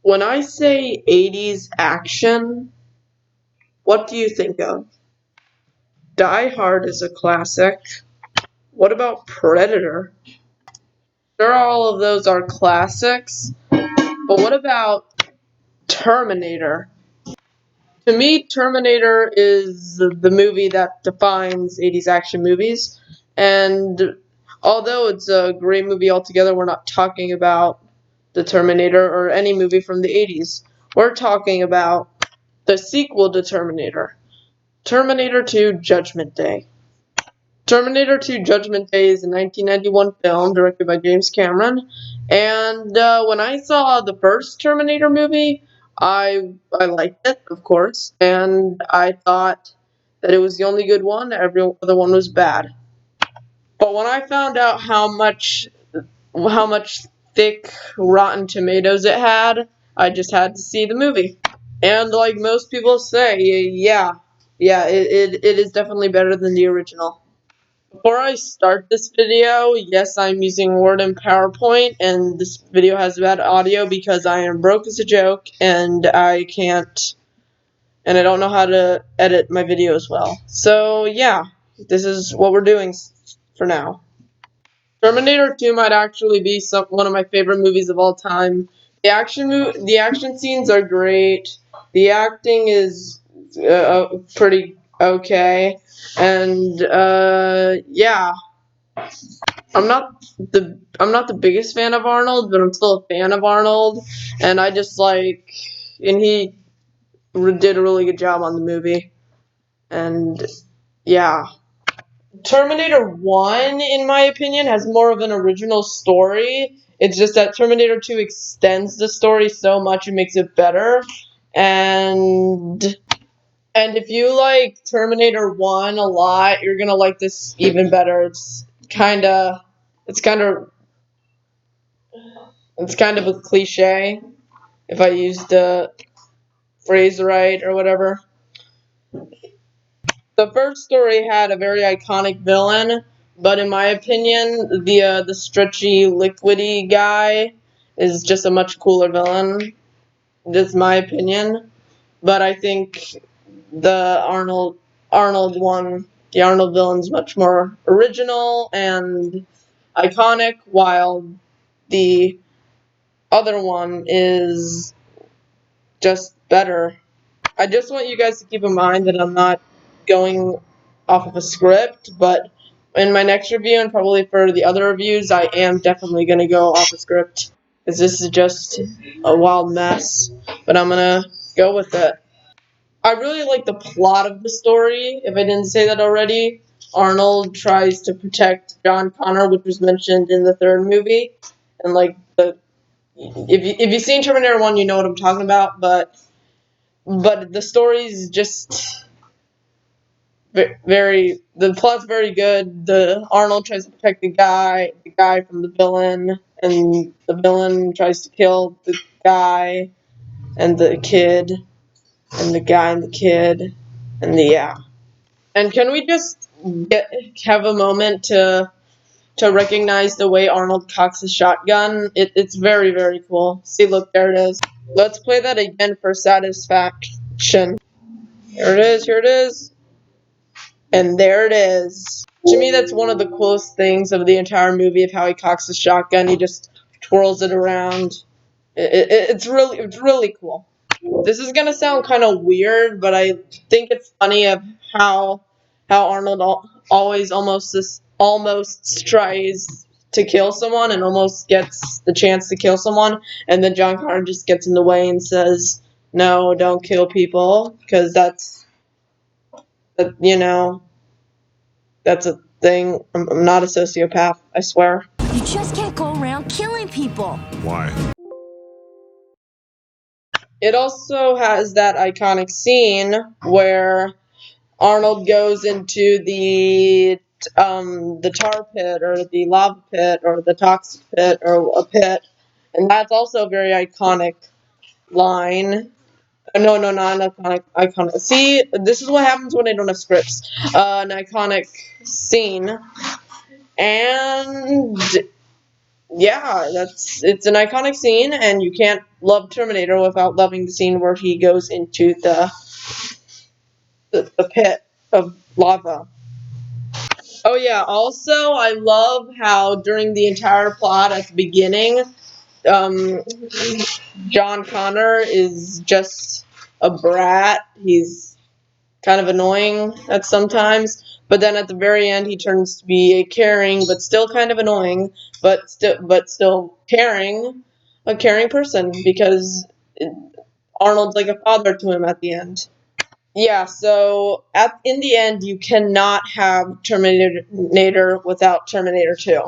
When I say 80s action, what do you think of? Die Hard is a classic. What about Predator? Sure, all of those are classics, but what about Terminator? To me, Terminator is the movie that defines 80s action movies, and although it's a great movie altogether, we're not talking about the Terminator or any movie from the 80s. We're talking about the sequel to Terminator, Terminator 2 Judgment Day. Terminator 2 Judgment Day is a 1991 film directed by James Cameron, and when I saw the first Terminator movie, I liked it, of course, and I thought that it was the only good one. Every other one was bad. But when I found out how much thick Rotten Tomatoes it had, I just had to see the movie. And like most people say, yeah, it is definitely better than the original. Before I start this video, yes, I'm using Word and PowerPoint, and this video has bad audio because I am broke as a joke, and I don't know how to edit my videos well. So, yeah, this is what we're doing for now. Terminator 2 might actually be one of my favorite movies of all time. The action scenes are great. The acting is pretty okay, and yeah. I'm not the biggest fan of Arnold, but I'm still a fan of Arnold, and he did a really good job on the movie, and yeah. Terminator 1, in my opinion, has more of an original story. It's just that Terminator 2 extends the story so much it makes it better. And if you like Terminator 1 a lot, you're gonna like this even better. It's kind of a cliche, if I used the phrase right or whatever. The first story had a very iconic villain, but in my opinion, the stretchy, liquidy guy is just a much cooler villain. That's my opinion. But I think the Arnold one, the Arnold villain's much more original and iconic, while the other one is just better. I just want you guys to keep in mind that I'm not going off of a script, but in my next review and probably for the other reviews, I am definitely going to go off a script, because this is just a wild mess, but I'm going to go with it. I really like the plot of the story, if I didn't say that already. Arnold tries to protect John Connor, which was mentioned in the third movie, and like if you've seen Terminator 1, you know what I'm talking about, but the story's just the plot's very good. The Arnold tries to protect the guy from the villain, and the villain tries to kill the guy and the kid, and the guy and the kid, and yeah. And can we just have a moment to recognize the way Arnold cocks his shotgun? It's very, very cool. See, look, there it is. Let's play that again for satisfaction. Here it is, and there it is. To me, that's one of the coolest things of the entire movie, of how he cocks the shotgun. He just twirls it around. It's really cool. This is gonna sound kind of weird, but I think it's funny of how Arnold always almost tries to kill someone and almost gets the chance to kill someone, and then John Connor just gets in the way and says, "No, don't kill people," because that's a thing. I'm not a sociopath, I swear. You just can't go around killing people. Why? It also has that iconic scene where Arnold goes into the tar pit or the lava pit or the toxic pit or a pit, and that's also a very iconic line. No, not iconic. Iconic. See, this is what happens when I don't have scripts. An iconic scene, and Yeah, it's an iconic scene, and you can't love Terminator without loving the scene where he goes into the pit of lava. Oh yeah, also I love how during the entire plot at the beginning, um, John Connor is just a brat. He's kind of annoying at sometimes, but then at the very end he turns to be a caring but still kind of annoying, but still a caring person because Arnold's like a father to him at the end. Yeah, so in the end, you cannot have Terminator without Terminator 2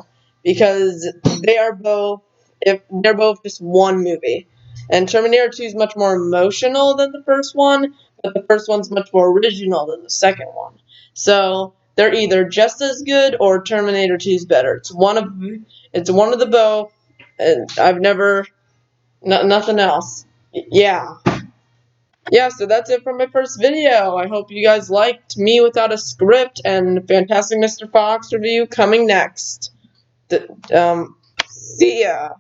because they are both if they're both just one movie. And Terminator 2 is much more emotional than the first one, but the first one's much more original than the second one. So they're either just as good or Terminator 2 is better. It's one of the both. And I've never nothing else. Yeah. Yeah, so that's it for my first video. I hope you guys liked me without a script and Fantastic Mr. Fox review coming next. See ya.